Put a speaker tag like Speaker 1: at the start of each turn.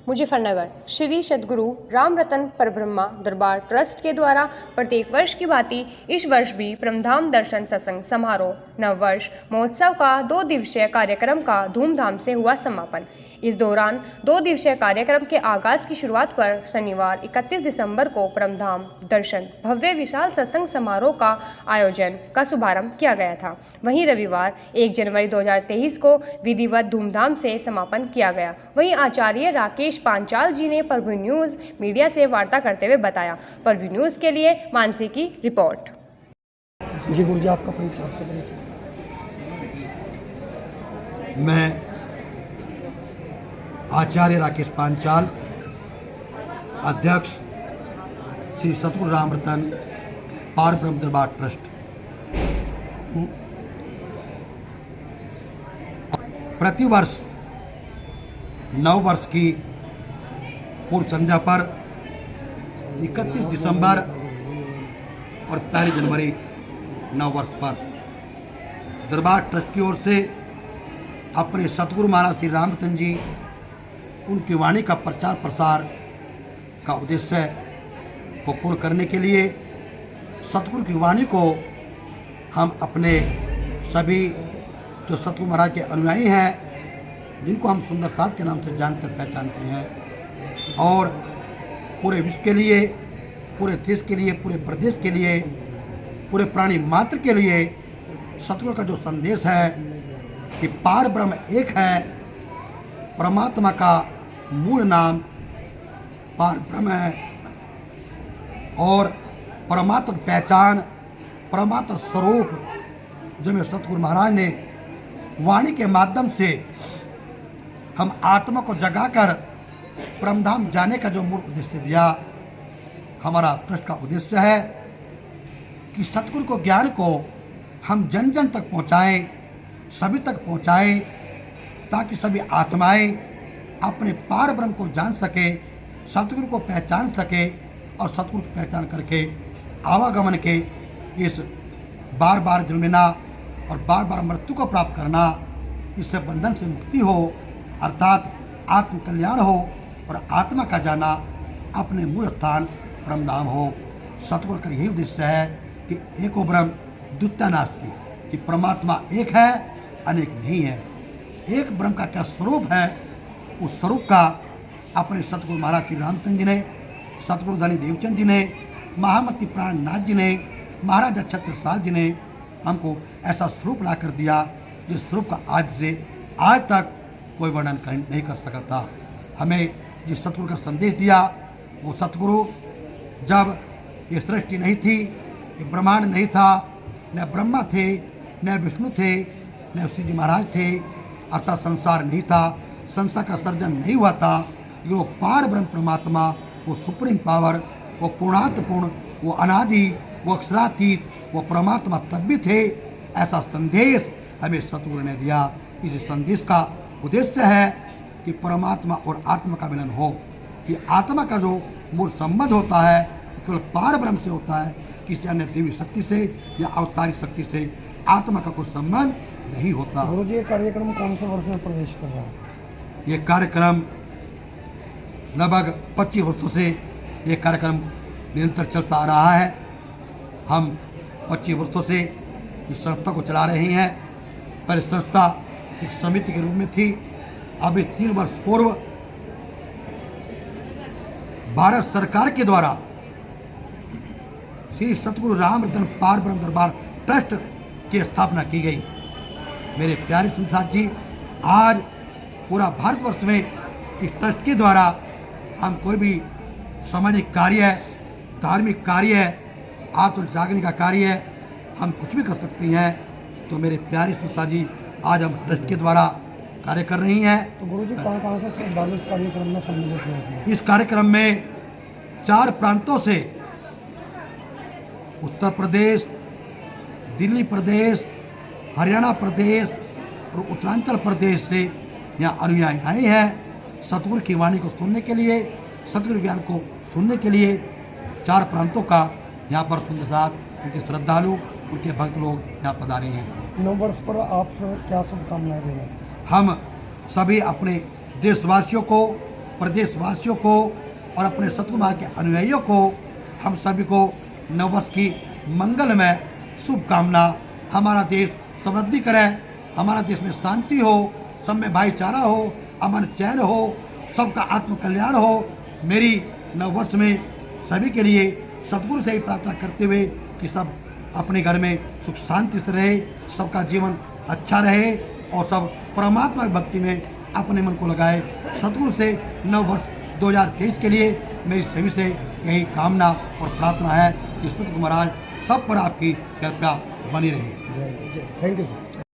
Speaker 1: मुजफ्फरनगर श्री सद्गुरु रामरतन परब्रह्मा दरबार ट्रस्ट के द्वारा प्रत्येक वर्ष की भांति इस वर्ष भी परमधाम दर्शन सत्संग समारोह नववर्ष महोत्सव का 2 दिवसीय कार्यक्रम का धूमधाम से हुआ समापन। इस दौरान 2 दिवसीय कार्यक्रम के आगाज की शुरुआत पर शनिवार 31 दिसंबर को परमधाम दर्शन भव्य विशाल सत्संग समारोह का आयोजन का शुभारंभ किया गया था। वहीं रविवार 1 जनवरी 2023 को विधिवत धूमधाम से समापन किया गया। वहीं आचार्य राकेश पांचाल जी ने प्रभु न्यूज मीडिया से वार्ता करते हुए बताया। प्रभु न्यूज के लिए मानसी की रिपोर्ट।
Speaker 2: जी गुरु जी, आपका परिचय।
Speaker 3: मैं आचार्य राकेश पांचाल, अध्यक्ष श्री सतगुरु रामरतन पारब्रह्म दरबार ट्रस्ट। प्रतिवर्ष नव वर्ष की पूर्व संध्या पर 31 दिसंबर और 1 जनवरी नव वर्ष पर दरबार ट्रस्ट की ओर से अपने सतगुरु महाराज श्री रामरतन जी उनकी वाणी का प्रचार प्रसार का उद्देश्य को पूर्ण करने के लिए सतगुरु की वाणी को हम अपने सभी जो सतगुरु महाराज के अनुयायी हैं, जिनको हम सुंदर साथ के नाम से जानते पहचानते हैं, और पूरे विश्व के लिए, पूरे देश के लिए, पूरे प्रदेश के लिए, पूरे प्राणी मात्र के लिए सतगुरु का जो संदेश है कि पार ब्रह्म एक है, परमात्मा का मूल नाम पार ब्रह्म है, और परमात्मा की पहचान, परमात्मा स्वरूप जो में सतगुरु महाराज ने वाणी के माध्यम से हम आत्मा को जगाकर परमधाम जाने का जो मूल उद्देश्य दिया, हमारा ट्रस्ट का उद्देश्य है कि सतगुरु को ज्ञान को हम जन जन तक पहुँचाएँ, सभी तक पहुँचाएँ, ताकि सभी आत्माएं अपने पार ब्रह्म को जान सके, सतगुरु को पहचान सके, और सतगुरु की पहचान करके आवागमन के इस बार बार जन्मना और बार बार मृत्यु को प्राप्त करना, इससे बंधन से मुक्ति हो, अर्थात आत्म कल्याण हो और आत्मा का जाना अपने मूल स्थान परमधाम हो। सतगुरु का यही उद्देश्य है कि एको ब्रह्म द्वितीय नास्ति, कि परमात्मा एक है, अनेक नहीं है। एक ब्रह्म का क्या स्वरूप है, उस स्वरूप का अपने सतगुरु महाराज श्री रामचंद्र जी ने, सतगुरु धनी देवचंद जी ने, महामती प्राणनाथ जी ने, महाराजा छत्रसाल जी ने हमको ऐसा स्वरूप ला कर दिया, जिस स्वरूप का आज से आज तक कोई वर्णन नहीं कर सका था। हमें जिस सतगुरु का संदेश दिया, वो सतगुरु जब ये सृष्टि नहीं थी, ये ब्रह्मांड नहीं था, न ब्रह्मा थे, न विष्णु थे, न शिव जी महाराज थे, अर्थात संसार नहीं था, संसार का सर्जन नहीं हुआ था। वो पार ब्रह्म परमात्मा, वो सुप्रीम पावर, वो पूर्णात्पूर्ण, वो अनादि, वो अक्षरातीत, वो परमात्मा तब भी थे। ऐसा संदेश हमें सतगुरु ने दिया। इस संदेश का उद्देश्य है कि परमात्मा और आत्मा का मिलन हो, कि आत्मा का जो मूल संबंध होता है केवल पार ब्रह्म से होता है, किसी अन्य देवी शक्ति से या अवतारी शक्ति से आत्मा का कोई संबंध नहीं होता।
Speaker 2: रोज ये कार्यक्रम कौन से वर्ष में प्रवेश कर रहा है?
Speaker 3: ये कार्यक्रम लगभग 25 वर्षों से ये कार्यक्रम निरंतर चलता आ रहा है। हम 25 वर्षों से इस संस्था को चला रहे हैं। पहले संस्था एक समिति के रूप में थी, अभी 3 वर्ष पूर्व भारत सरकार के द्वारा श्री सतगुरु रामरतन पारब्रह्म दरबार ट्रस्ट की स्थापना की गई। मेरे प्यारे संसार जी, आज पूरा भारतवर्ष में इस ट्रस्ट के द्वारा हम कोई भी सामाजिक कार्य है, धार्मिक कार्य है, आत्म जागरण का कार्य है, हम कुछ भी कर सकते हैं। तो मेरे प्यारे संसार जी, आज हम ट्रस्ट के द्वारा कार्य कर रही हैं।
Speaker 2: तो गुरु जी, कहाँ से श्रद्धालु इस कार्यक्रम में सम्मिलित हुए?
Speaker 3: इस कार्यक्रम में 4 प्रांतों से, उत्तर प्रदेश, दिल्ली प्रदेश, हरियाणा प्रदेश और उत्तरांचल प्रदेश से यहाँ अनुयायी आए हैं सतगुरु की वाणी को सुनने के लिए, सतगुरु ज्ञान को सुनने के लिए। 4 प्रांतों का यहाँ पर सुंदर साथ उनके श्रद्धालु, उनके भक्त लोग यहाँ पधारे हैं।
Speaker 2: नव वर्ष पर आप क्या शुभकामनाएं देंगे?
Speaker 3: हम सभी अपने देशवासियों को प्रदेशवासियों को और अपने सतगुरु महाराज के अनुयायियों को, हम सभी को नववर्ष की मंगलमय शुभकामना। हमारा देश समृद्धि करे, हमारा देश में शांति हो, सब में भाईचारा हो, अमन चैन हो, सबका आत्म कल्याण हो। मेरी नववर्ष में सभी के लिए सतगुरु से ही प्रार्थना करते हुए कि सब अपने घर में सुख शांति से रहे, सबका जीवन अच्छा रहे और सब परमात्मा की भक्ति में अपने मन को लगाए। सतगुरु से नववर्ष 2023 के लिए मेरी सभी से यही कामना और प्रार्थना है कि सतगुरु महाराज सब पर आपकी कृपा बनी रहे।
Speaker 2: Thank you sir.